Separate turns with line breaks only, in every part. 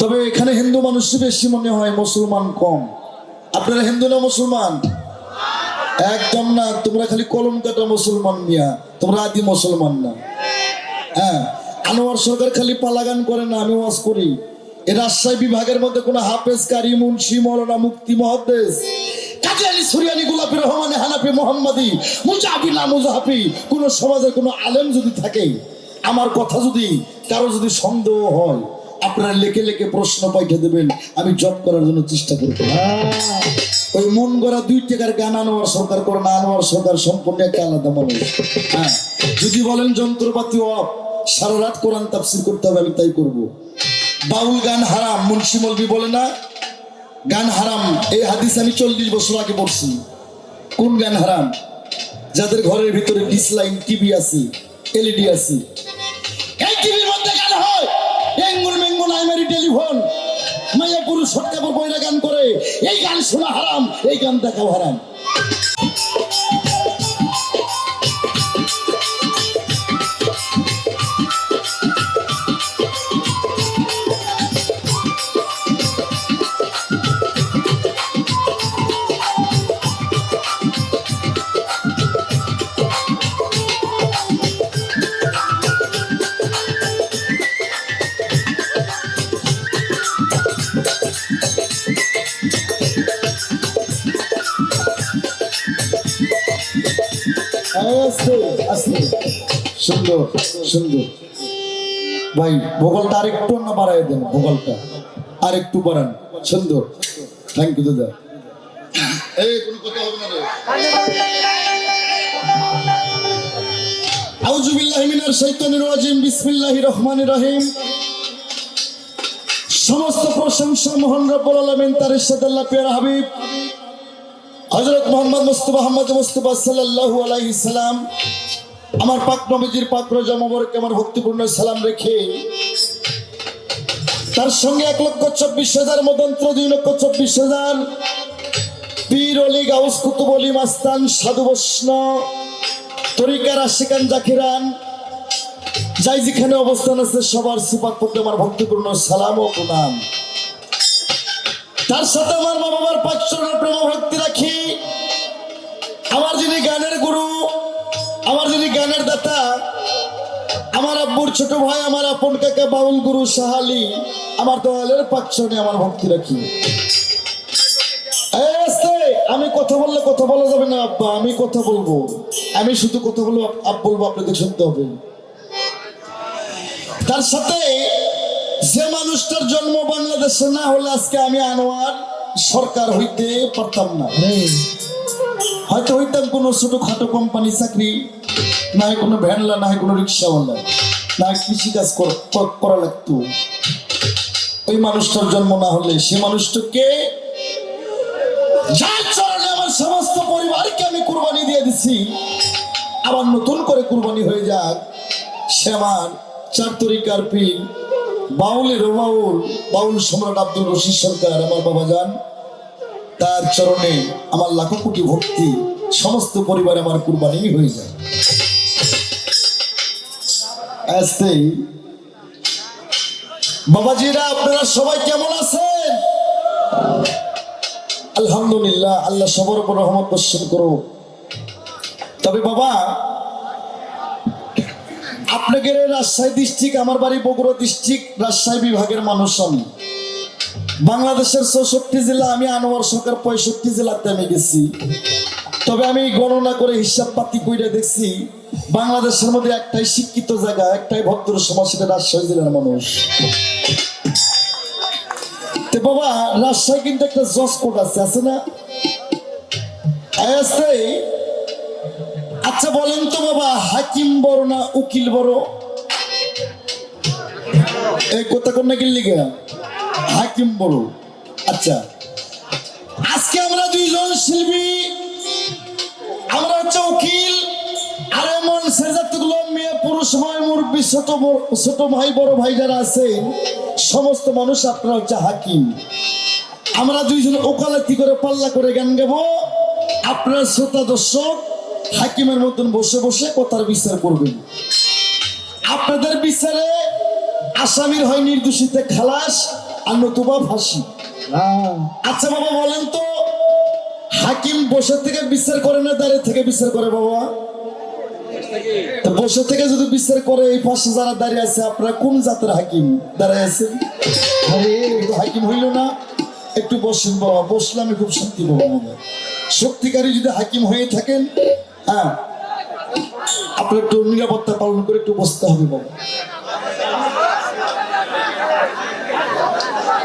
তবে এখানে হিন্দু মানুষ বেশি মনে হয়, মুসলমান কম। আপনারা হিন্দু না মুসলমান? একদম না, তোমরা খালি কলম কাটা মুসলমান মিয়া, তোমরা আদি মুসলমান না। হ্যাঁ, আনোয়ার সরকার খালি পালাগান করে না, আমি ওয়াজ করি। এই রাজশাহী বিভাগের মধ্যে কোনো হাফেজ, কারি, মুন্সি, মৌলানা, মুফতি, মুহাদ্দিস, কাজী আলী, সুরিয়ানি, গোলাপী, রহমানি, হানাফি, মোহাম্মদী, মুজাহাবি না মুজাহাবি কোন সমাজের কোনো আলেম যদি থাকে, আমার কথা যদি কারো যদি সন্দেহ হয়, আপনারা লেখে লেখে প্রশ্ন পাঠিয়ে দেবেন, আমি জব করার জন্য চেষ্টা করব। ওই মন গড়া 2 টাকার গান আনোয়ার সরকার করে না, আনোয়ার সরকার সম্পূর্ণ একটা আলাদা মানুষ। হ্যাঁ, যদি বলেন যন্ত্রপাতি অফ, সারা রাত কোরআন তাফসীর করতে হবে, আমি তাই করব। বাউল গান হারাম, মুন্সি মৌলভী বলে না গান হারাম, এই হাদিস আমি 40 বছর আগে পড়ছি। কোন গান হারাম? যাদের ঘরের ভিতরে ডিসলাইন টিভি আছে, এলইডি আছে, এই টিভির মধ্যে গান হয়, এঙ্গুল মেঙ্গুল আইমারি টেলিফোন, মাইয়া পুরুষ সটকাপড় বইরা গান করে, এই গান শোনা হারাম, এই গান দেখাও হারাম। সুন্দর সুন্দর ভাই, ভোগলটা আরেকটু না বাড়াই দেন, ভোগলটা আরেকটু বাড়ান। সুন্দর, থ্যাংক ইউ দাদা। এই কোন কথা হবে না রে। আউযু বিল্লাহি মিনাশ শাইতানির রাজিম, বিসমিল্লাহির রহমানির রহিম। সমস্ত প্রশংসা মহান রব্বুল আলামিন তার ইরশাদ আল্লাহ পেয়ারা হাবিব হযরত মুহাম্মদ মুস্তাফা সাল্লাল্লাহু আলাইহি সাল্লাম, আমার পাক নবীজির পাক রোজা মোবারকে আমার ভক্তিপূর্ণ সালাম রেখে, তার সঙ্গে 1,24,000 মদন্ত্র, 2,24,000 পীর অলি, গাউস, কুতুব অলি, মাস্তান, সাধু, বৈষ্ণব, তরিকার আশিকান, জাকিরান, যাই যেখানে অবস্থান আছে সবার সিফাত পড়তে আমার ভক্তিপূর্ণ সালাম ও প্রণাম। তার সাথে আমার মা বাবার পাক চরণে প্রেম ভক্তি রাখি। আমার যিনি গানের গুরু, আমার যিনি গানের দাতা, আমার আব্বুর ছোট ভাই, আমার আপন কাকা বাউল গুরু সাহালি, আমার দয়ালের পাক চরণে আমার ভক্তি রাখি। আমি কথা বললে কথা বলা যাবে না আব্বা, আমি কথা বলবো, আমি শুধু কথা বলবো, বলবো আপনাদের শুনতে হবে। তার সাথে যে মানুষটার জন্ম বাংলাদেশে না হলে আজকে আমি আনোয়ার সরকার হইতে পারতাম না। হয়তো হইতাম কোনো ছোটখাটো কোম্পানি চাকরি, না হয় কোনো ভ্যানলা, না হয় কোনো রিক্সাওয়ালা, না হয় কৃষিকাজ করা লাগতো। ওই মানুষটার জন্ম না হলে, সে মানুষটাকে যার চরণে আমার সমস্ত পরিবারকে আমি কুরবানি দিয়ে দিছি, আবার নতুন করে কুরবানি হয়ে যাক, সে আমার 4 তরিকার পীর, বাউলের বাউল, বাউল সম্রাট আব্দুল রশিদ সরকার, আমার বাবা যান, তার চরণে আমার লাখো কোটি ভক্তি, সমস্ত পরিবার আমার কুরবানি হয়ে যায়। বাবাজিরা, আপনারা সবাই কেমন আছেন? আলহামদুলিল্লাহ, আল্লাহ সবার উপর রহমত বর্ষণ করো। তবে বাবা, আপনাকে রাজশাহী ডিস্ট্রিক্ট, আমার বাড়ি বগুড়া ডিস্ট্রিক্ট, রাজশাহী বিভাগের মানুষ আমি। বাংলাদেশের 64 জেলা, আমি আনোয়ার সরকার 65 জেলাতে আমি গেছি। তবে আমি গণনা করে হিসাব পাতি করে দেখছি, বাংলাদেশের মধ্যে একটাই শিক্ষিত জায়গা, একটাই ভদ্র সমাজ, সেটা রাজশাহী জেলার মানুষ। তো বাবা, রাজশাহী কিন্তু একটা জজ কোর্ট আছে না? আচ্ছা বলেন তো বাবা, হাকিম বড় না উকিল বড়? এই কথা কোন নাকি লিখে হাকিম বড়। আচ্ছা, আজকে আমরা 2 জন শিল্পী, আমরা হচ্ছে উকিল, আর এমন সেজাতগুলো মেয়ে, পুরুষ, ভাই, মুরব্বী, ছোট ভাই, বড় ভাই যারা আছে, সমস্ত মানুষ আপনারা হচ্ছে হাকিম। আমরা 2 জন ওকালতি করে পাল্লা করে গান গাবো, আপনার শ্রোতা দর্শক হাকিমের মতন বসে বসে কথার বিচার করবেন। আপনাদের বিচারে আসামির হয় নির্দোষিতে খালাস, আর নতুবা ফাঁসি। আচ্ছা বাবা বলেন তো, হাকিম বসে থেকে বিচার করে না দাঁড়িয়ে থেকে বিচার করে বাবা? তো বসে থেকে যদি বিচার করে, এই পাশে যারা দাঁড়িয়ে আছে আপনারা কোন জাতের হাকিম দাঁড়িয়ে আছেন? হাকিম হইল না? একটু বসেন বাবা, বসলে আমি খুব শান্তি পাবো বাবা। সত্যিকারী যদি হাকিম হয়ে থাকেন, হ্যাঁ আপনার একটু নিরাপত্তা পালন করে একটু বসতে হবে বাবা।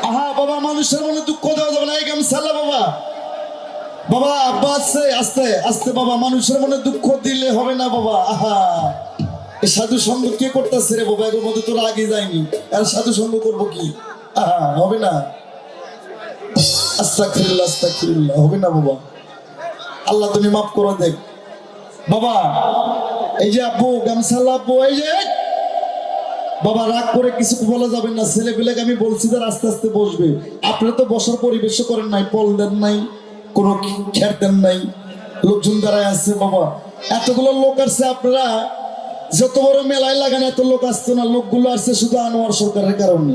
আহা বাবা, মানুষের মনে দুঃখ দেওয়া যাবে না, এই গাম সালা বাবা। বাবা আব্বা আছে, আস্তে আস্তে বাবা, মানুষের মনে দুঃখ দিলে হবে না বাবা। আহা, এই সাধু সঙ্গ কে করতেছে রে বাবা? এর মধ্যে তোরা আগে যায়নি, আর সাধু সঙ্গ করবো কি? আহা, হবে না। আস্তাগফিরুল্লাহ আস্তাগফিরুল্লাহ, হবে না বাবা। আল্লাহ তুমি মাফ করে দেখ বাবা। এই যে আব্বু গামছাল্লা আব্বু, এই যে বাবা রাগ করে কিছু বলা যাবে না। ছেলেপেলেকে আমি বলছি যে আস্তে আস্তে বসবে। আপনারা তো বসার পরিবেশও করেন নাই, পল দেন নাই, কোনো খের দেন নাই, লোকজন দাঁড়ায় আছে বাবা। এতগুলো লোক আসছে, আপনারা যত বড় মেলায় লাগান এত লোক আসতো না। লোকগুলো আসছে শুধু আনোয়ার সরকারের কারণে।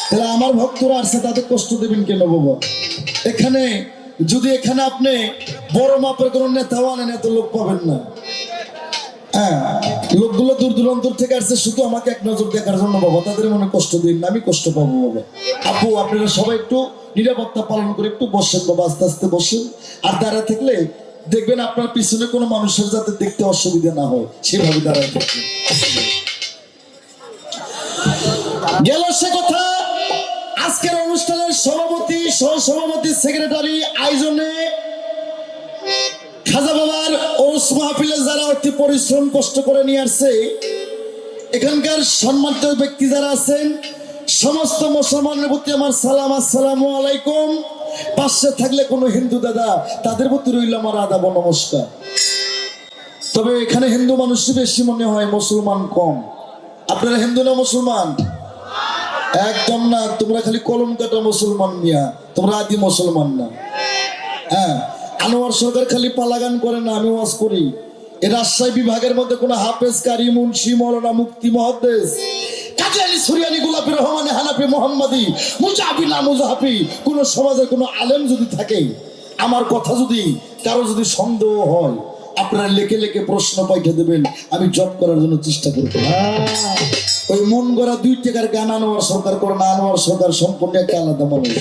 তাহলে আমার ভক্তরা আসছে, তাদের কষ্ট দেবেন কেন বাবা? এখানে যদি এখানে আপনি বড় মাপের কোনো নেতাও আনেন, এত লোক পাবেন না। হ্যাঁ, লোকগুলো দূর দূরান্ত থেকে আসছে শুধু আমাকে এক নজর দেখার জন্য বাবা। তাদের মনে কষ্ট দিন না, আমি কষ্ট পাবো বাবা। আপু আপনারা সবাই একটু নিরাপত্তা পালন করে একটু বসেন বাবা, আস্তে আস্তে বসেন। আর দাঁড়ায় থাকলে দেখবেন আপনার পিছনে কোনো মানুষের যাতে দেখতে অসুবিধা না হয়, সেভাবে দাঁড়ায় থাকবেন। গেল সে কথা। আজকের অনুষ্ঠানের সভাপতি, সহসভাপতি, সেক্রেটারি, আয়োজনে খাজা বাবার ওরস মাহফিলে যারা অতি পরিশ্রম কষ্ট করে নিয়ে আসছে, এখানকার সম্মানিত ব্যক্তি যারা আছেন, সমস্ত মুসলমানের প্রতি আমার সালাম, আসসালামু আলাইকুম। পাশে থাকলে কোনো হিন্দু দাদা, তাদের প্রতি রইল আমার আদাব নমস্কার। তবে এখানে হিন্দু মানুষ বেশি মনে হয়, মুসলমান কম। আপনারা হিন্দু না মুসলমান? একদম না, তোমরা খালি কলম কাটা মুসলমান মিয়া, তোমরা আদি মুসলমান না। হ্যাঁ, আনোয়ার সরকার খালি পালাগান করে না, আমি ওয়াজ করি। এই রাজশাহী বিভাগের মধ্যে কোনো হাফেজ, কারি, মুন্সি, মৌলানা, মুফতি, মুহাদ্দিস, কাজী আলী, সুরিয়ানি, গোলাপি, রহমানি, হানাফি, মোহাম্মদী, মুজাহাবি না মুজাহাবি, কোন সমাজের কোনো আলেম যদি থাকে, আমার কথা যদি কারো যদি সন্দেহ হয়, আপনারা লেখে লেখে প্রশ্ন পাইতে দেবেন, আমি জব করার জন্য চেষ্টা করবো। ওই মন গড়া 2 টাকার গান আনোয়ার সরকার করে না। আনোয়ার সরকার সম্পূর্ণ একটা আলাদা মানুষ।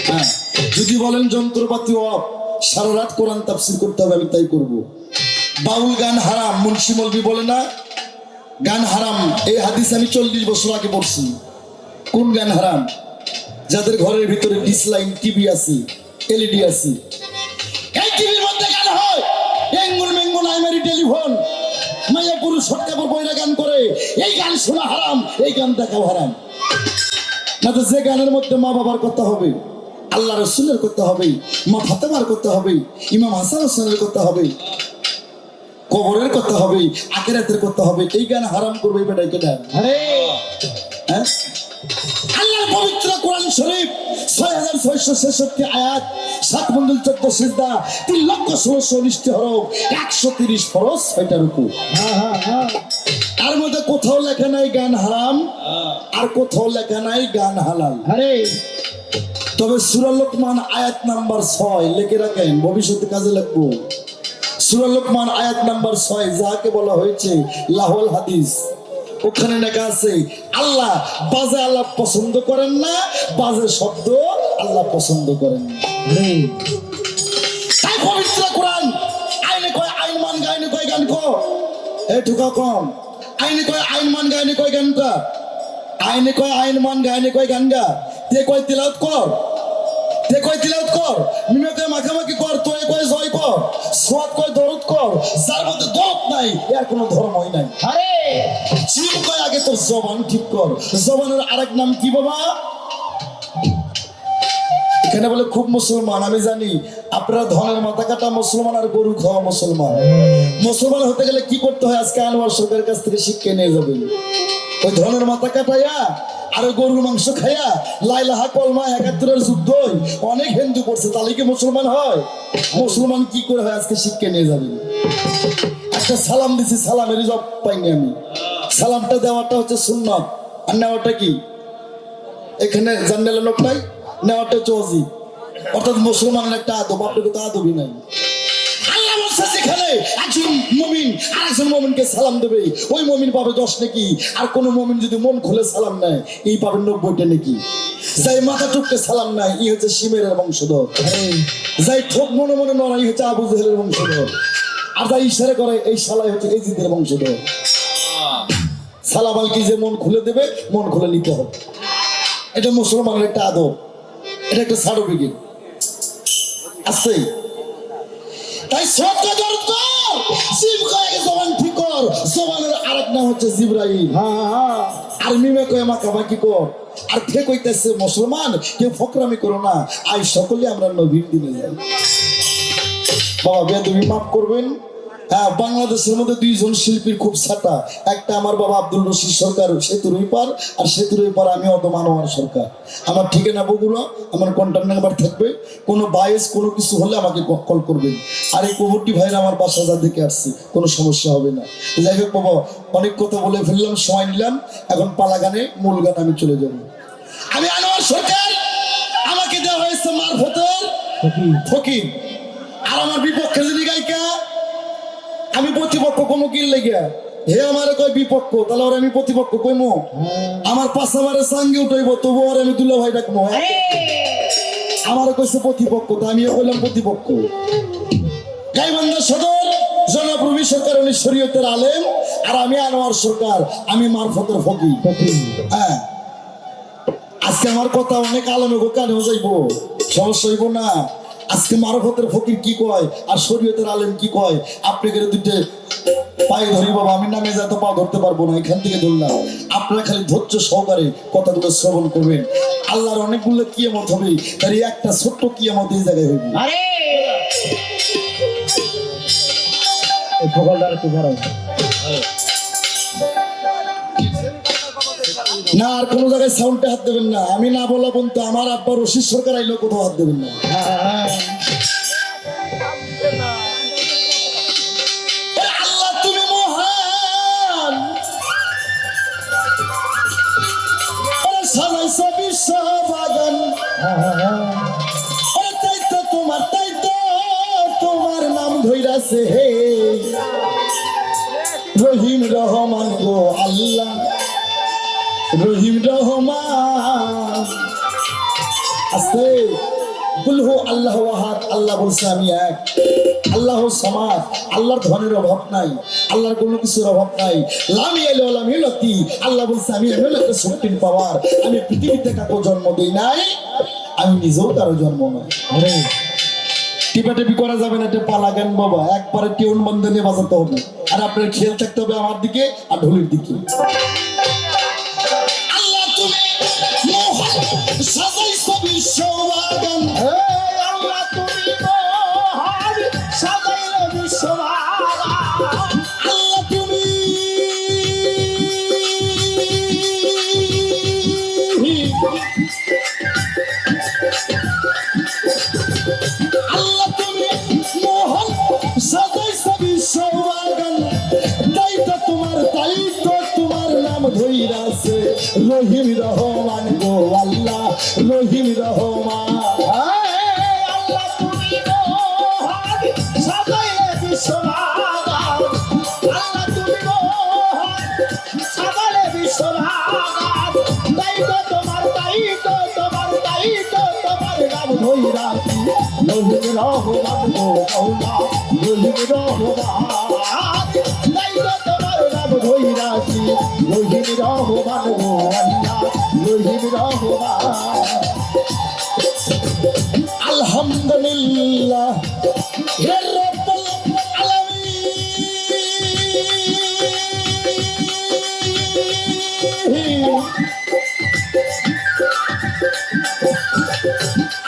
হ্যাঁ, যদি বলেন যন্ত্রপাতি অফ, সারা রাত কোরআন তাফসীর করতে হবে, আমি তাই করব। বাউল গান হারাম, মুন্সি মৌলভী বলে না গান হারাম। এই হাদিস আমি 40 বছর আগে পড়ছি। কোন গান হারাম? যাদের ঘরের ভিতরে ডিসলাইন টিভি আছে, এলইডি আছে, এই টিভির মধ্যে গান হয়, এঙ্গুল মেঙ্গুল আইমারি টেলিফোন, মাইয়া পুরুষ সটকাপড় বইরা গান করে, এই গান শোনা হারাম, এই গান দেখাও হারাম। না তো যে গানের মধ্যে মা বাবার কথা হবে, আল্লাহ রসুলের করতে হবে, মা ফাতেমার করতে হবে, ইমাম হাসান হোসেনের করতে হবে, কবরের করতে হবে, আখিরাতের করতে হবে, এই গান হারাম করবে বেটা কেডা? হ্যাঁ, আল্লাহর পবিত্র কোরআন শরীফ 6666 আয়াত, 7 মণ্ডল 14 সিজদা, 3,16,19 হরফ, 130 ফরজ, 6টা রুকু। তার মধ্যে কোথাও লেখা নাই গান হারাম, আর কোথাও লেখা নাই গান হালাল। তবে সূরা লোকমান আয়াত নাম্বার 6 লিখে রাখেন, ভবিষ্যতে কাজে লাগবে। সূরা লোকমান আয়াত নাম্বার 6, যাকে বলা হয়েছে লাহুল হাদিস, ওখানে লেখা আছে আল্লাহ বাজে আল্লাহ পছন্দ করেন না, বাজে শব্দ আল্লাহ পছন্দ করেন না। তাই পবিত্র কোরআন আইনে কয় আইন মান গায়নে কয় গান কো, এই ঠুকা কম। আইনে কয় আইন মান গায়নে কয় গান কা, আইনে কয় আইন মান গায়নে কয় গান গা। তে কয় তিলাওয়াত কর, তে কয় তিলাওয়াত কর, মিমে কয় মাখামাখি কর, তোয় কয় জয় কর, সোয়াদ কয় দরদ কর। যার মধ্যে দরদ নাই এর কোনো ধর্মই নাই। আরে জিম কয় আগে তোর জবান ঠিক কর। জবানের আরেক নাম কি বাবা? এখানে বলে খুব মুসলমান, আমি জানি আপনারা ধনের মাথা কাটা মুসলমান আর গরু খাওয়া মুসলমান। মুসলমান হতে গেলে কি করতে হয় আজকে আনোয়ার সরকারের কাছ থেকে শিক্ষা নিয়ে যাবেন। ওই ধনের মাথা কাটাইয়া আর গরুর মাংস খাইয়া লাইলাহা কলমা 71-এর যুদ্ধই অনেক হিন্দু করছে, তাহলে কি মুসলমান হয়? মুসলমান কি করে হয় আজকে শিক্ষা নিয়ে যাবেন। একটা সালাম দিছি, সালামের জব পাইনি আমি। সালামটা দেওয়াটা হচ্ছে সুন্নাত, আর নেওয়াটা কি? এখানে জান্নালে লোক নাই, নেওয়াটা চৌজি, অর্থাৎ মুসলমানের একটা আদব, আপনাকে তো আদবই নাই। আল্লাহ বলছে যেখানে একজন মুমিন আর একজন মুমিনকে সালাম দেবে, ওই মুমিন পাবে 10 নেকি, আর কোন মুমিন যদি মন খুলে সালাম নেয় এই পাবে 90টা নেকি। যাই মাথা টুককে সালাম নেয় ই হচ্ছে শিমেরের বংশধর, যাই ঠোক মনে মনে নয় ই হচ্ছে আবু জেহেলের বংশধর, আর যাই ইশারা করে এই শালাই হচ্ছে এজিদের বংশধর। সালাম আলকি যে মন খুলে দেবে, মন খুলে নিতে হবে, এটা মুসলমানের একটা আদব, এটা একটা সার্টিফিকেট আছে। তাই সত্য দরদ কর, জিব কয়ে জবান ঠিক কর, জবানের আরেক নাম হচ্ছে জিবরাইল। আর মিমে কয়ে মাখামাখি কর, আর ঠিক হইতেছে মুসলমান, কেউ ফকরামি করো না, আই সকলে আমরা নবীর দিনে যাই। বাবা বেদবি মাফ করবেন। হ্যাঁ, বাংলাদেশের মধ্যে 2 জন শিল্পীর খুব ছাটা, একটা আমার বাবা আব্দুল রশিদ সরকার সেতুর ওই পার, আর সেতুর ওই পার আমি অত মানোয়ার সরকার। আমার ঠিকানা বগুড়া, আমার কন্ট্যাক্ট নাম্বার থাকবে, কোনো বায়েস কোনো কিছু হলে আমাকে কল করবেন। আর এই কবরটি ভাইরা আমার বাসা যা দেখে আসছে, কোনো সমস্যা হবে না। যাই হোক বাবা, অনেক কথা বলে ফেললাম, সময় নিলাম, এখন পালা গানে মূল গান আমি চলে যাব। আমি আনোয়ার সরকার, আমাকে দেওয়া হয়েছে মারফতের ফকির, আর আমার বিপক্ষের যিনি গায়িকা, আমি প্রতিপক্ষ কোনো কিল লেগে হে আমার কয় বিপক্ষ, তাহলে ওর আমি প্রতিপক্ষ কইমো? আমার পাশাবারে সাঙ্গে উঠাইব, তবু আর আমি দুলা ভাই ডাকবো। আমার কইছে প্রতিপক্ষ, তা আমিও কইলাম প্রতিপক্ষ। গাইবান্ধা সদর জনপ্রবী সরকার, উনি শরীয়তের আলেম, আর আমি আনোয়ার সরকার, আমি মারফতের ফকির। হ্যাঁ, আজকে আমার কথা অনেক আলেমে কানেও যাইব, সমস্যা হইব না। আজকে মারফতের ফকির কি কয় আর শরীয়তের আলেম কি কয়, আপনাকে দুটো পায়ে ধরি বাবা, আমি নামে যা তো পা ধরতে পারবো না, এখান থেকে ধরলাম। আপনারা খালি ধৈর্য সহকারে কথাগুলো শ্রবণ করবেন। আল্লাহর অনেকগুলো কিয়ামত হবে, তার একটা ছোট্ট কিয়ামত এই জায়গায় হইবে। না, আর কোনো জায়গায় সাউন্ডে হাত দেবেন না, আমি না বলা বলতো আমার আব্বা রশিদ সরকার আইলেও কোথাও হাত দেবেন না। আল্লাহ তুমি মহান, সাজাইছ বিশ্ব বাগান, তাই তো তোমার নাম ধইরাছে হে রহিম রহমান গো আল্লাহ, রহিম রহমান। আস্তে বলহু আল্লাহ ওয়াহাদ, আল্লাহ বলছে আমি এক, আল্লাহ সামাদ, আল্লাহর ধনের অভাব নাই, আল্লাহর কোনো কিছুর অভাব নাই। লাম ইয়ালি ওয়া লাম ইউলাতি, আল্লাহ বলছে আমি এমন একটা সুপ্রিম পাওয়ার, আমি পৃথিবীতে কাউকে জন্ম দেই নাই, আমি নিজেও কারো জন্ম নাই। টিপাটিপি করা যাবে না, এটা পালা গান বাবা, একবারে টিউন বন্ধ নিয়ে বাজাতে হবে, আর আপনার খেয়াল থাকতে হবে আমার দিকে আর ঢোলের দিকে। সাজাইছ বিশ্ব বাগান, আল্লাহ তুমি মহান, সাজাইল বিশ্ব বাগান, আল্লাহ তুমি মহান, সাজাইছ বিশ্ব বাগান, তাই তো তোমার নাম ধইরাছে রহিম রহমান গো আল্লাহ, রহিম রহমান। আল্লাহ তুমি মহান, সাজাইলে বিশ্ব বাগান, আল্লাহ তুমি মহান, সাজাইলে বিশ্ব বাগান, তাই তো তোমার নাম ধইরাছে রহিম রহমান গো আল্লাহ, রহিম রহমান, তাই তো তোমার নাম ধইরাছে রহিম রহমান গো আল্লাহ, রহিম রহমান। আলহামদুলিল্লাহ হে রব্বুল আলামিন,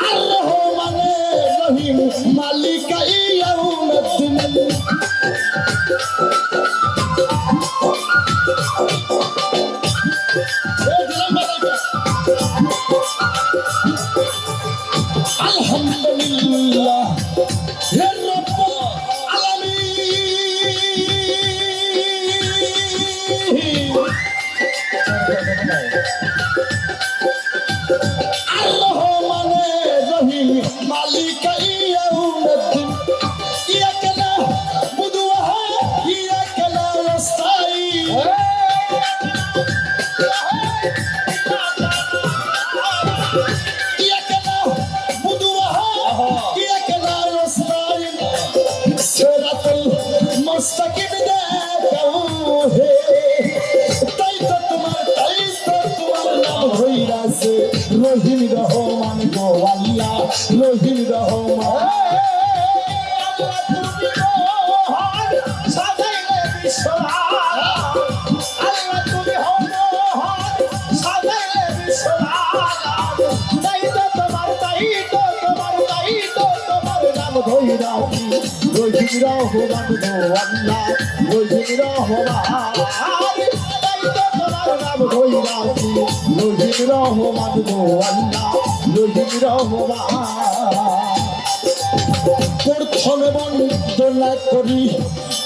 আর রহমানির রহিম মালিক ইয়াউমিদ্দিন। আলহামদুলিল্লাহ হে রব্বুল ধইরাছে রহিম রহমান গো আল্লাহ রহিম রহমান রহিম রহমান গো আল্লাহ রহিম রহমান ধৈরাছি রহিম রহমান গো আল্লাহ রহিম রহমান প্রথমে বন্দনা করি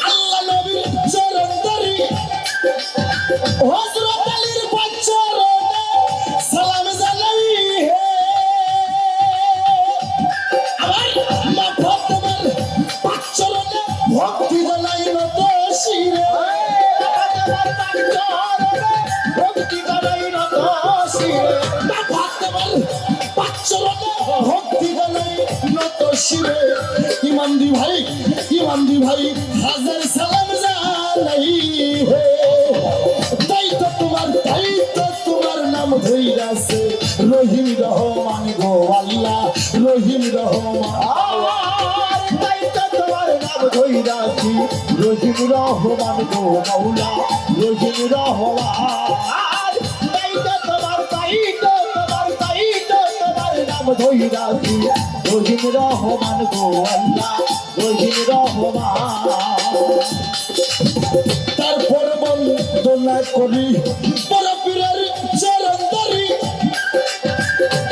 আল্লাহ নবীর চরণ ধরি হযরত আলীর চরণে সালাম জানাই হে আমার মা ফাতেমার চরণে ভক্তি জানাই নত শিরে ইমানদি ভাই হাজার সালাম জানাই হে তাই তো তোমার নাম ধইরাছে রহিম রহমান গো আল্লাহ রহিম রহমান তাই তো তোমার নাম ধইরাছি রহিম রহমান গো মাওলা রহিম রহমান তাই তো তোমার নাম ধইরাছি রহিম রহমান গো আল্লাহ রহিম রহমান তারপর বন্দনা করি বড় পীরের চরণ ধরি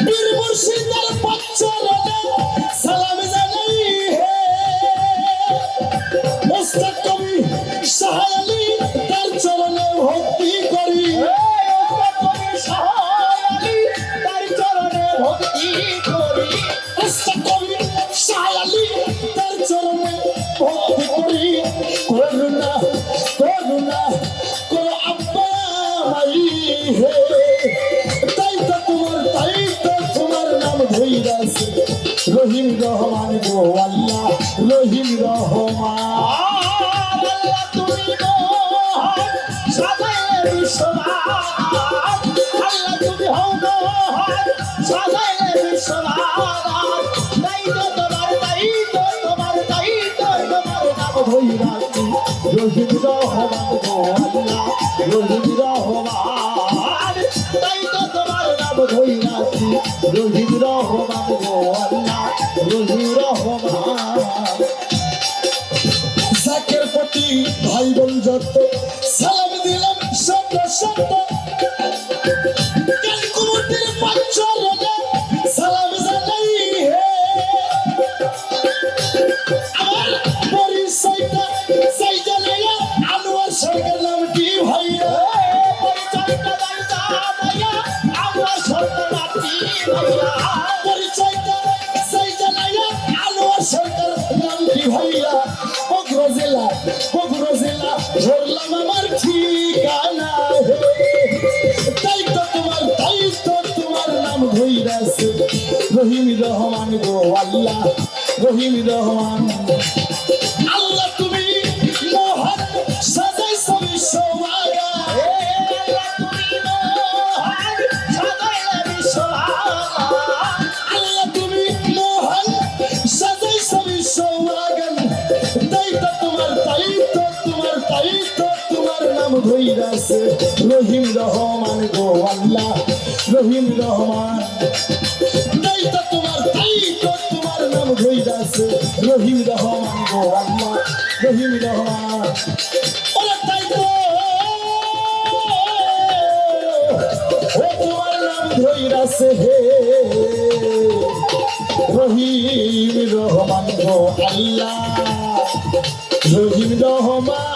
পীর মুর্শিদের চরণে সালাম জানাই হে ওস্তাদ কবি শাহ আলী তার চরণে ভক্তি করি করুণা করো আব্বা মাই হে তাই তো তোমার নাম ধইরাছে রহিম রহমান গো আল্লাহ রহিম রহমান আল্লাহ তুমি মহান সাজাইলে বিশ্বমান আল্লাহ তুমি হও মহান সাজাইলে বিশ্বমান তাই তো তোমার নাম ধইরাছে রহিম রহমান গো আল্লাহ রহিম রহমান তাই তো তোমার নাম ধইরাছি রহিম রহমান গো আল্লাহ রহিম রহমান জাকের প্রতি ভাই বোন যত সালাম দিলাম শত শত কালকুটির চরণে সালাম জানাই হে আমার পরিচয়টা সাই জানাইয়া আনোয়ার সরকার নাম কি ভাইয়া পরিচয়টা জানাইয়া আনোয়ার সরকার নাম কি ভাইয়া পরিচয়টা সাই জানাইয়া আনোয়ার সরকার নাম কি ভাইয়া বগুড়া জেলা ধরলাম আমার ঠিকানা তাই তো তোমার নাম ধইরাছে রহিম রহমান গো আল্লাহ রহিম রহমান আল্লাহ তুমি মহান সাজাইছো বিশ্ববাগা আল্লাহ তুমি মহান সাজাইলে বিশ্ববাগা আল্লাহ তুমি মহান সাজাইছো বিশ্ববাগা তাই তো তোমার নাম ধইরাছে রহিম রহমান গো আল্লাহ রহিম রহমান তাই তো তোমার নাম ধইরাছে রহিম রহমান গো আল্লাহ রহিম রহমান ওরে তাই তো তোমার নাম ধইরাছে হে রহিম রহমান গো আল্লাহ রহিম রহমান